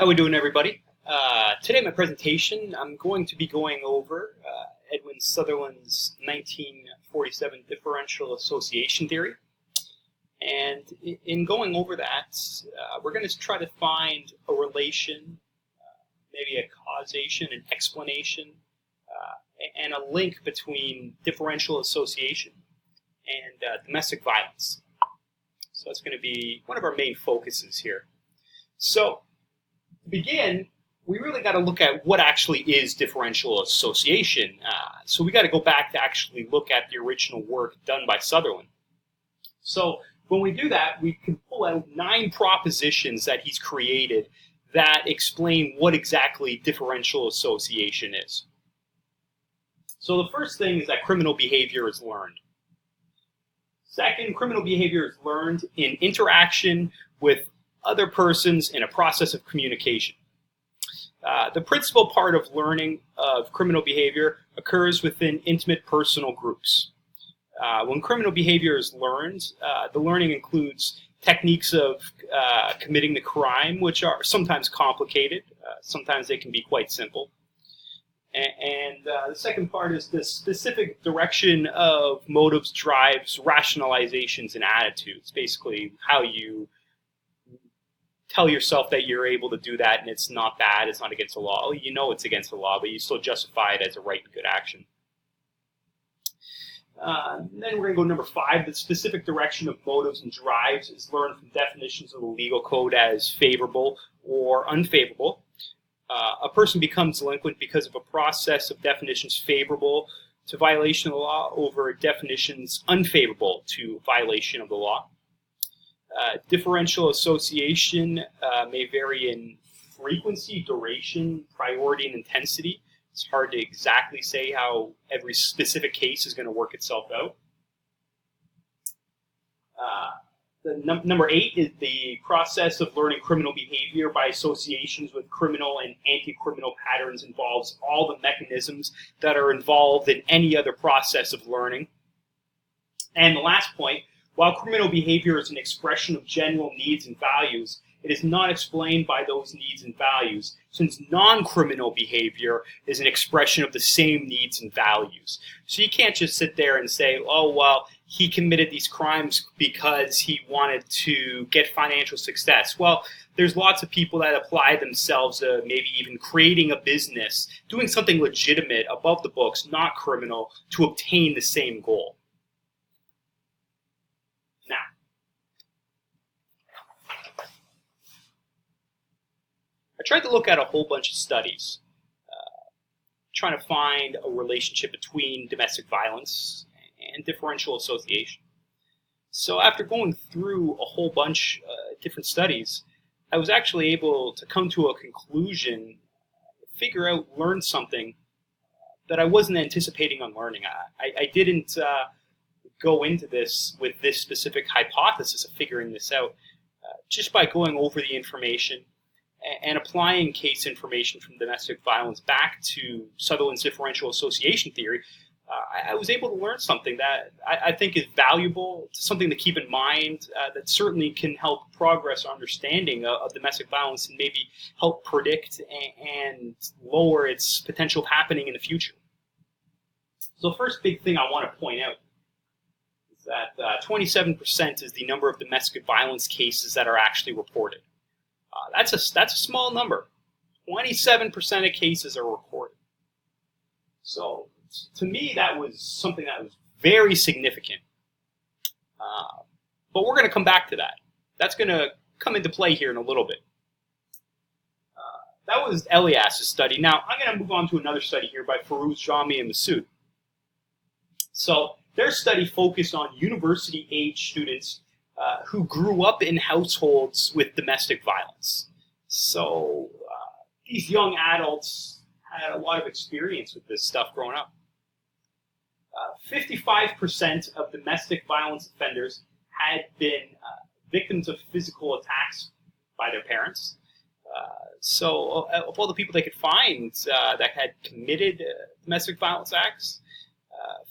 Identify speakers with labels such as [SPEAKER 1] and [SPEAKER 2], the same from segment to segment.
[SPEAKER 1] How we doing, everybody? Today in my presentation, I'm going to be going over Edwin Sutherland's 1947 Differential Association theory. And in going over that, we're going to try to find a relation, maybe a causation, an explanation, and a link between differential association and domestic violence. So that's going to be one of our main focuses here. So, to begin, we really got to look at what actually is differential association. So we got to go back to actually look at the original work done by Sutherland. So when we do that, we can pull out 9 propositions that he's created that explain what exactly differential association is. So the first thing is that criminal behavior is learned. Second, criminal behavior is learned in interaction with other persons in a process of communication. The principal part of learning of criminal behavior occurs within intimate personal groups. When criminal behavior is learned, the learning includes techniques of committing the crime, which are sometimes complicated. Sometimes they can be quite simple. And the second part is the specific direction of motives, drives, rationalizations, and attitudes. Basically, how you tell yourself that you're able to do that and it's not bad, it's not against the law. Well, you know it's against the law, but you still justify it as a right and good action. Then we're going to go to number 5. The specific direction of motives and drives is learned from definitions of the legal code as favorable or unfavorable. A person becomes delinquent because of a process of definitions favorable to violation of the law over definitions unfavorable to violation of the law. Differential association may vary in frequency, duration, priority, and intensity. It's hard to exactly say how every specific case is going to work itself out. Number 8 is the process of learning criminal behavior by associations with criminal and anti-criminal patterns involves all the mechanisms that are involved in any other process of learning. And the last point, while criminal behavior is an expression of general needs and values, it is not explained by those needs and values, since non-criminal behavior is an expression of the same needs and values. So you can't just sit there and say, oh, well, he committed these crimes because he wanted to get financial success. Well, there's lots of people that apply themselves to maybe even creating a business, doing something legitimate, above the books, not criminal, to obtain the same goal. I tried to look at a whole bunch of studies, trying to find a relationship between domestic violence and differential association. So after going through a whole bunch of different studies, I was actually able to come to a conclusion, learn something that I wasn't anticipating on learning. I didn't go into this with this specific hypothesis of figuring this out. Just by going over the information and applying case information from domestic violence back to Sutherland's differential association theory, I was able to learn something that I think is valuable, something to keep in mind, that certainly can help progress our understanding of domestic violence and maybe help predict and lower its potential happening in the future. So the first big thing I want to point out is that 27% is the number of domestic violence cases that are actually reported. That's a small number. 27% of cases are recorded. So to me, that was something that was very significant. But we're going to come back to that. That's going to come into play here in a little bit. That was Elias's study. Now, I'm going to move on to another study here by Farouz, Jami, and Masood. So their study focused on university-age students who grew up in households with domestic violence. So these young adults had a lot of experience with this stuff growing up. 55% of domestic violence offenders had been victims of physical attacks by their parents. So of all the people they could find that had committed domestic violence acts,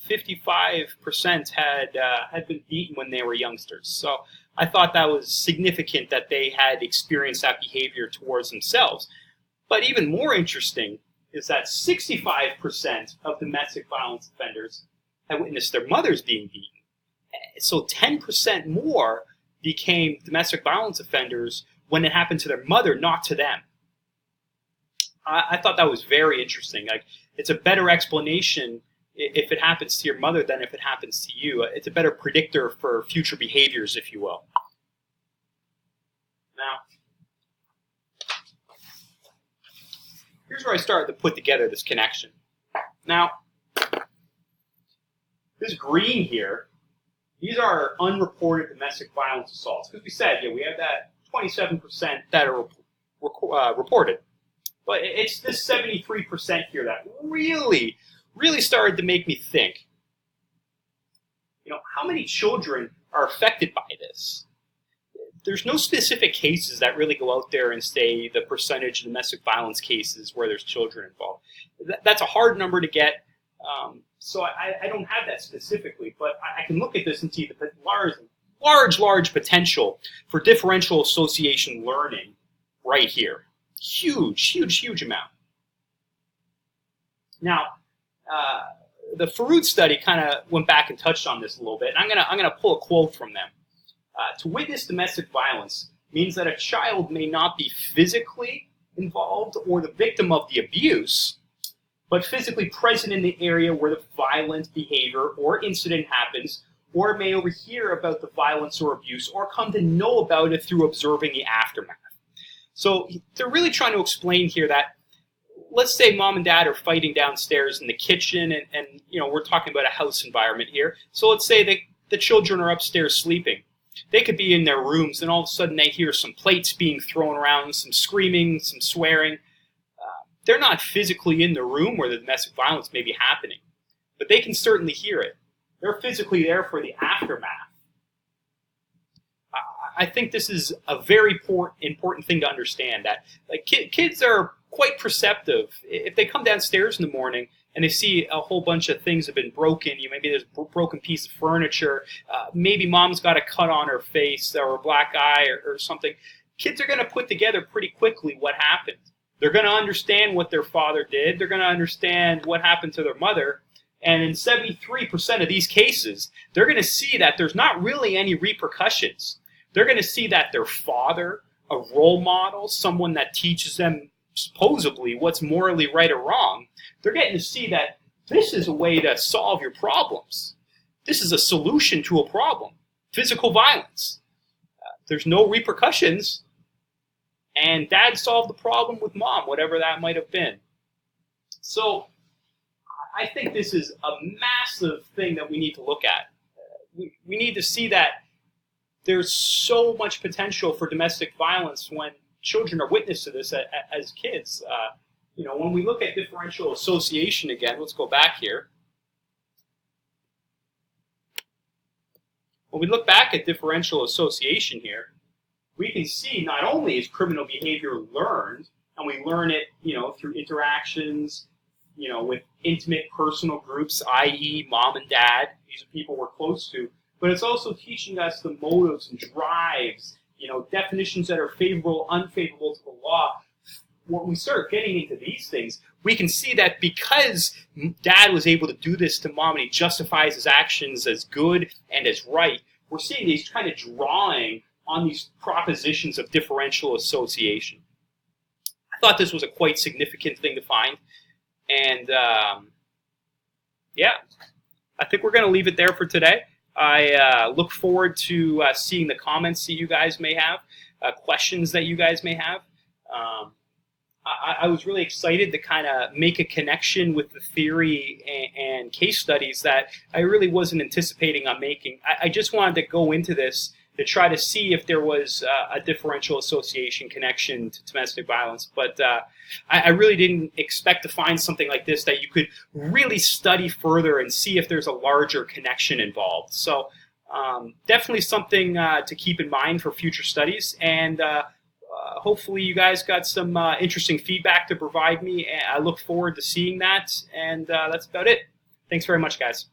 [SPEAKER 1] 55% had been beaten when they were youngsters. So I thought that was significant that they had experienced that behavior towards themselves. But even more interesting is that 65% of domestic violence offenders had witnessed their mothers being beaten. So 10% more became domestic violence offenders when it happened to their mother, not to them. I thought that was very interesting. Like, it's a better explanation if it happens to your mother than if it happens to you. It's a better predictor for future behaviors, if you will. Now, here's where I started to put together this connection. Now, this green here, these are unreported domestic violence assaults. Because we said, we have that 27% that are reported. But it's this 73% here that really started to make me think, how many children are affected by this? There's no specific cases that really go out there and say the percentage of domestic violence cases where there's children involved. That's a hard number to get, so I don't have that specifically, but I can look at this and see the large potential for differential association learning right here. Huge amount. Now, the Farood study kind of went back and touched on this a little bit, and I'm gonna pull a quote from them. To witness domestic violence means that a child may not be physically involved or the victim of the abuse, but physically present in the area where the violent behavior or incident happens, or may overhear about the violence or abuse, or come to know about it through observing the aftermath. So they're really trying to explain here that, let's say mom and dad are fighting downstairs in the kitchen, and we're talking about a house environment here. So let's say the children are upstairs sleeping. They could be in their rooms, and all of a sudden they hear some plates being thrown around, some screaming, some swearing. They're not physically in the room where the domestic violence may be happening, but they can certainly hear it. They're physically there for the aftermath. I think this is a very important thing to understand, that kids are quite perceptive. If they come downstairs in the morning and they see a whole bunch of things have been broken, maybe there's a broken piece of furniture, maybe mom's got a cut on her face or a black eye or something, kids are going to put together pretty quickly what happened. They're going to understand what their father did. They're going to understand what happened to their mother. And in 73% of these cases, they're going to see that there's not really any repercussions. They're going to see that their father, a role model, someone that teaches them supposedly what's morally right or wrong, they're getting to see that this is a way to solve your problems. This is a solution to a problem. Physical violence. There's no repercussions. And dad solved the problem with mom, whatever that might have been. So I think this is a massive thing that we need to look at. We need to see that there's so much potential for domestic violence when children are witness to this as kids. When we look at differential association again, let's go back here. When we look back at differential association here, we can see not only is criminal behavior learned, and we learn it, through interactions, with intimate personal groups, i.e. mom and dad. These are people we're close to. But it's also teaching us the motives and drives, definitions that are favorable, unfavorable to the law. When we start getting into these things, we can see that because dad was able to do this to mom and he justifies his actions as good and as right, we're seeing these kind of drawing on these propositions of differential association. I thought this was a quite significant thing to find. And I think we're going to leave it there for today. I look forward to seeing the comments that you guys may have, questions that you guys may have. I was really excited to kind of make a connection with the theory and case studies that I really wasn't anticipating on making. I just wanted to go into this to try to see if there was a differential association connection to domestic violence. But I really didn't expect to find something like this that you could really study further and see if there's a larger connection involved. So definitely something to keep in mind for future studies. And hopefully you guys got some interesting feedback to provide me. I look forward to seeing that. And that's about it. Thanks very much, guys.